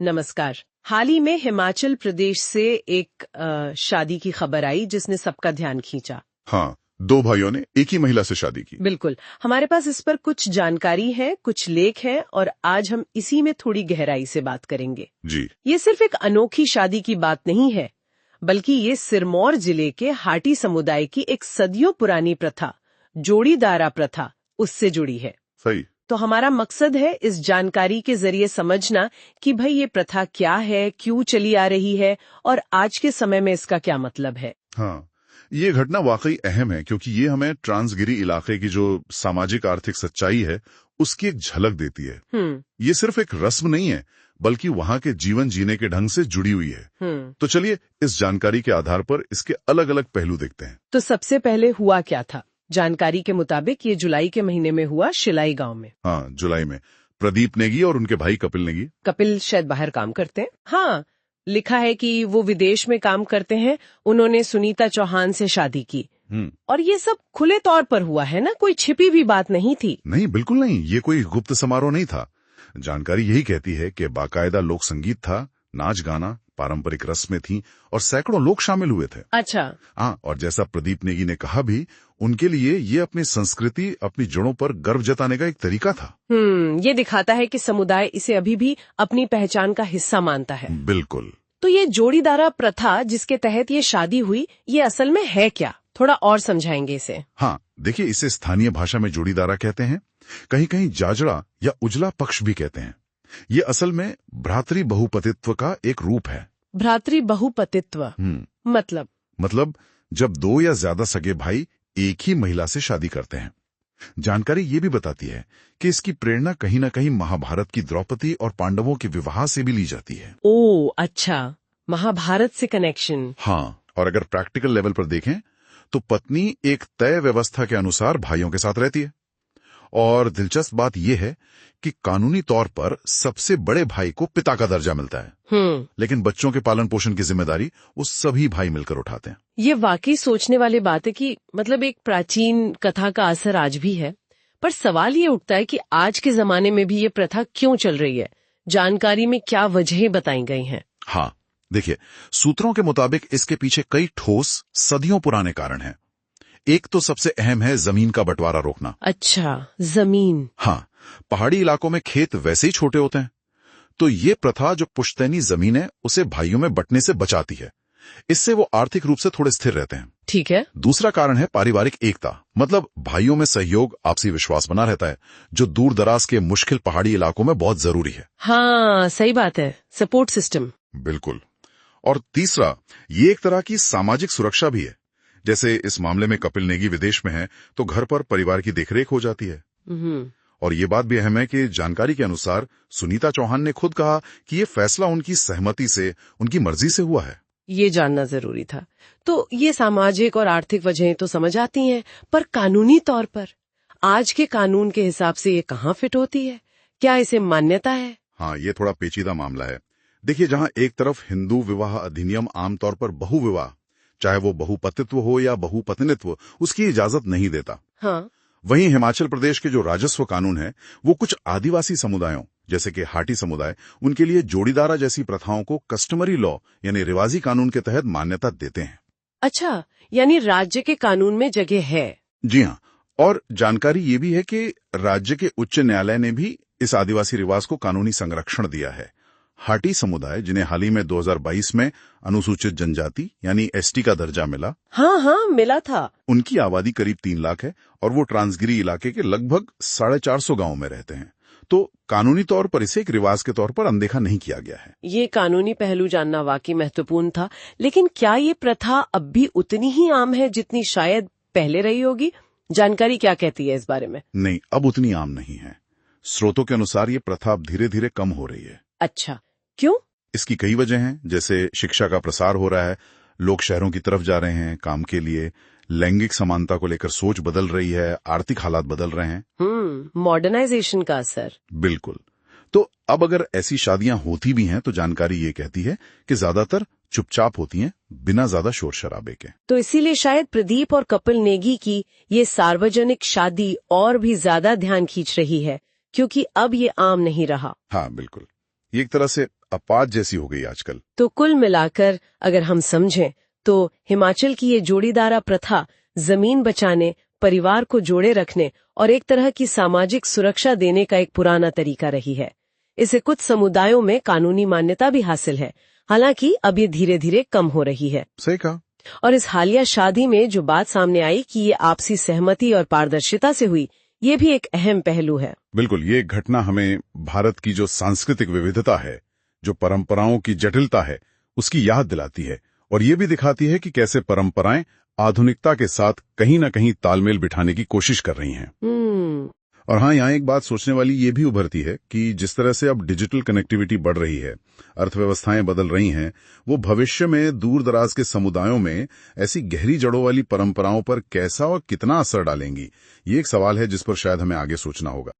नमस्कार। हाल ही में हिमाचल प्रदेश से एक शादी की खबर आई जिसने सबका ध्यान खींचा। हाँ, दो भाइयों ने एक ही महिला से शादी की। बिल्कुल, हमारे पास इस पर कुछ जानकारी है, कुछ लेख हैं और आज हम इसी में थोड़ी गहराई से बात करेंगे। जी। ये सिर्फ एक अनोखी शादी की बात नहीं है, बल्कि ये सिरमौर जिले के हाटी समुदाय की एक सदियों पुरानी प्रथा, जोड़ीदारा प्रथा, उससे जुड़ी है। सही। तो हमारा मकसद है इस जानकारी के जरिए समझना कि भाई ये प्रथा क्या है, क्यों चली आ रही है और आज के समय में इसका क्या मतलब है। हाँ, ये घटना वाकई अहम है क्योंकि ये हमें ट्रांसगिरी इलाके की जो सामाजिक आर्थिक सच्चाई है उसकी एक झलक देती है। ये सिर्फ एक रस्म नहीं है बल्कि वहाँ के जीवन जीने के ढंग से जुड़ी हुई है। तो चलिए इस जानकारी के आधार पर इसके अलग अलग पहलू देखते हैं। तो सबसे पहले हुआ क्या था? जानकारी के मुताबिक ये जुलाई के महीने में हुआ शिलाई गांव में। हाँ, जुलाई में प्रदीप नेगी और उनके भाई कपिल नेगी। कपिल शायद बाहर काम करते हैं। हाँ, लिखा है कि वो विदेश में काम करते हैं। उन्होंने सुनीता चौहान से शादी की और ये सब खुले तौर पर हुआ है ना, कोई छिपी भी बात नहीं थी। नहीं, बिल्कुल नहीं, ये कोई गुप्त समारोह नहीं था। जानकारी यही कहती है कि बाकायदा लोक संगीत था, नाच गाना, पारंपरिक रस्में थीं और सैकड़ों लोग शामिल हुए थे। अच्छा। हाँ, और जैसा प्रदीप नेगी ने कहा भी, उनके लिए ये अपनी संस्कृति, अपनी जड़ों पर गर्व जताने का एक तरीका था। ये दिखाता है कि समुदाय इसे अभी भी अपनी पहचान का हिस्सा मानता है। बिल्कुल। तो ये जोड़ीदारा प्रथा जिसके तहत ये शादी हुई, ये असल में है क्या? थोड़ा और समझाएंगे इसे। हाँ, देखिए, इसे स्थानीय भाषा में जोड़ीदारा कहते हैं, कहीं कहीं जाजड़ा या उजला पक्ष भी कहते हैं। ये असल में भ्रातृ बहुपतित्व का एक रूप है। भ्रातृ बहुपतित्व मतलब जब दो या ज्यादा सगे भाई एक ही महिला से शादी करते हैं। जानकारी ये भी बताती है कि इसकी प्रेरणा कहीं न कहीं महाभारत की द्रौपदी और पांडवों के विवाह से भी ली जाती है। ओह अच्छा, महाभारत से कनेक्शन। हाँ, और अगर प्रैक्टिकल लेवल पर देखें तो पत्नी एक तय व्यवस्था के अनुसार भाइयों के साथ रहती है। और दिलचस्प बात यह है कि कानूनी तौर पर सबसे बड़े भाई को पिता का दर्जा मिलता है, लेकिन बच्चों के पालन पोषण की जिम्मेदारी वो सभी भाई मिलकर उठाते हैं। ये वाकई सोचने वाली बात है कि मतलब एक प्राचीन कथा का असर आज भी है। पर सवाल ये उठता है कि आज के जमाने में भी ये प्रथा क्यों चल रही है? जानकारी में क्या वजहें बताई गई हैं? हाँ, देखिए, सूत्रों के मुताबिक इसके पीछे कई ठोस सदियों पुराने कारण हैं। एक तो सबसे अहम है जमीन का बंटवारा रोकना। अच्छा, जमीन। हाँ, पहाड़ी इलाकों में खेत वैसे ही छोटे होते हैं, तो ये प्रथा जो पुश्तैनी जमीन है उसे भाइयों में बंटने से बचाती है। इससे वो आर्थिक रूप से थोड़े स्थिर रहते हैं। ठीक है। दूसरा कारण है पारिवारिक एकता, मतलब भाइयों में सहयोग, आपसी विश्वास बना रहता है, जो दूर दराज के मुश्किल पहाड़ी इलाकों में बहुत जरूरी है। हाँ, सही बात है, सपोर्ट सिस्टम। बिल्कुल। और तीसरा, ये एक तरह की सामाजिक सुरक्षा भी है। जैसे इस मामले में कपिल नेगी विदेश में है तो घर पर परिवार की देखरेख हो जाती है। और ये बात भी अहम है कि जानकारी के अनुसार सुनीता चौहान ने खुद कहा कि ये फैसला उनकी सहमति से, उनकी मर्जी से हुआ है। ये जानना जरूरी था। तो ये सामाजिक और आर्थिक वजहें तो समझ आती हैं, पर कानूनी तौर पर आज के कानून के हिसाब से ये कहाँ फिट होती है? क्या इसे मान्यता है? हाँ, ये थोड़ा पेचीदा मामला है। देखिए, जहाँ एक तरफ हिंदू विवाह अधिनियम आमतौर पर बहुविवाह, चाहे वो बहुपतित्व हो या बहुपत्नित्व, उसकी इजाजत नहीं देता। हाँ। वहीं हिमाचल प्रदेश के जो राजस्व कानून है वो कुछ आदिवासी समुदायों जैसे कि हाटी समुदाय, उनके लिए जोड़ीदारा जैसी प्रथाओं को कस्टमरी लॉ यानी रिवाजी कानून के तहत मान्यता देते हैं। अच्छा, यानी राज्य के कानून में जगह है। जी हाँ, और जानकारी ये भी है कि राज्य के उच्च न्यायालय ने भी इस आदिवासी रिवाज को कानूनी संरक्षण दिया है। हाटी समुदाय, जिन्हें हाल ही में 2022 में अनुसूचित जनजाति यानी एसटी का दर्जा मिला। हाँ, मिला था। उनकी आबादी करीब 3 लाख है और वो ट्रांसगिरी इलाके के लगभग 450 गांवों में रहते हैं। तो कानूनी तौर पर इसे एक रिवाज के तौर पर अनदेखा नहीं किया गया है। ये कानूनी पहलू जानना वाकई महत्वपूर्ण था। लेकिन क्या ये प्रथा अब भी उतनी ही आम है जितनी शायद पहले रही होगी? जानकारी क्या कहती है इस बारे में? नहीं, अब उतनी आम नहीं है। स्रोतों के अनुसार ये प्रथा अब धीरे धीरे कम हो रही है। अच्छा, क्यों? इसकी कई वजह हैं, जैसे शिक्षा का प्रसार हो रहा है, लोग शहरों की तरफ जा रहे हैं काम के लिए, लैंगिक समानता को लेकर सोच बदल रही है, आर्थिक हालात बदल रहे हैं। मॉडर्नाइजेशन का असर। बिल्कुल। तो अब अगर ऐसी शादियां होती भी हैं तो जानकारी ये कहती है कि ज्यादातर चुपचाप होती हैं, बिना ज्यादा शोर शराबे के। तो इसीलिए शायद प्रदीप और कपिल नेगी की ये सार्वजनिक शादी और भी ज्यादा ध्यान खींच रही है, क्योंकि अब ये आम नहीं रहा। हाँ, बिल्कुल। ये एक तरह से अपात जैसी हो गई आजकल। तो कुल मिलाकर अगर हम समझें तो हिमाचल की ये जोड़ीदारा प्रथा जमीन बचाने, परिवार को जोड़े रखने और एक तरह की सामाजिक सुरक्षा देने का एक पुराना तरीका रही है। इसे कुछ समुदायों में कानूनी मान्यता भी हासिल है, हालांकि अब ये धीरे धीरे कम हो रही है। सही कहा। और इस हालिया शादी में जो बात सामने आई कि ये आपसी सहमति और पारदर्शिता से हुई, ये भी एक अहम पहलू है। बिल्कुल, ये घटना हमें भारत की जो सांस्कृतिक विविधता है, जो परंपराओं की जटिलता है, उसकी याद दिलाती है और ये भी दिखाती है कि कैसे परंपराएं आधुनिकता के साथ कहीं न कहीं तालमेल बिठाने की कोशिश कर रही हैं। और हाँ, यहाँ एक बात सोचने वाली ये भी उभरती है कि जिस तरह से अब डिजिटल कनेक्टिविटी बढ़ रही है, अर्थव्यवस्थाएं बदल रही हैं, वो भविष्य में दूर दराज के समुदायों में ऐसी गहरी जड़ों वाली परंपराओं पर कैसा और कितना असर डालेंगी, ये एक सवाल है जिस पर शायद हमें आगे सोचना होगा।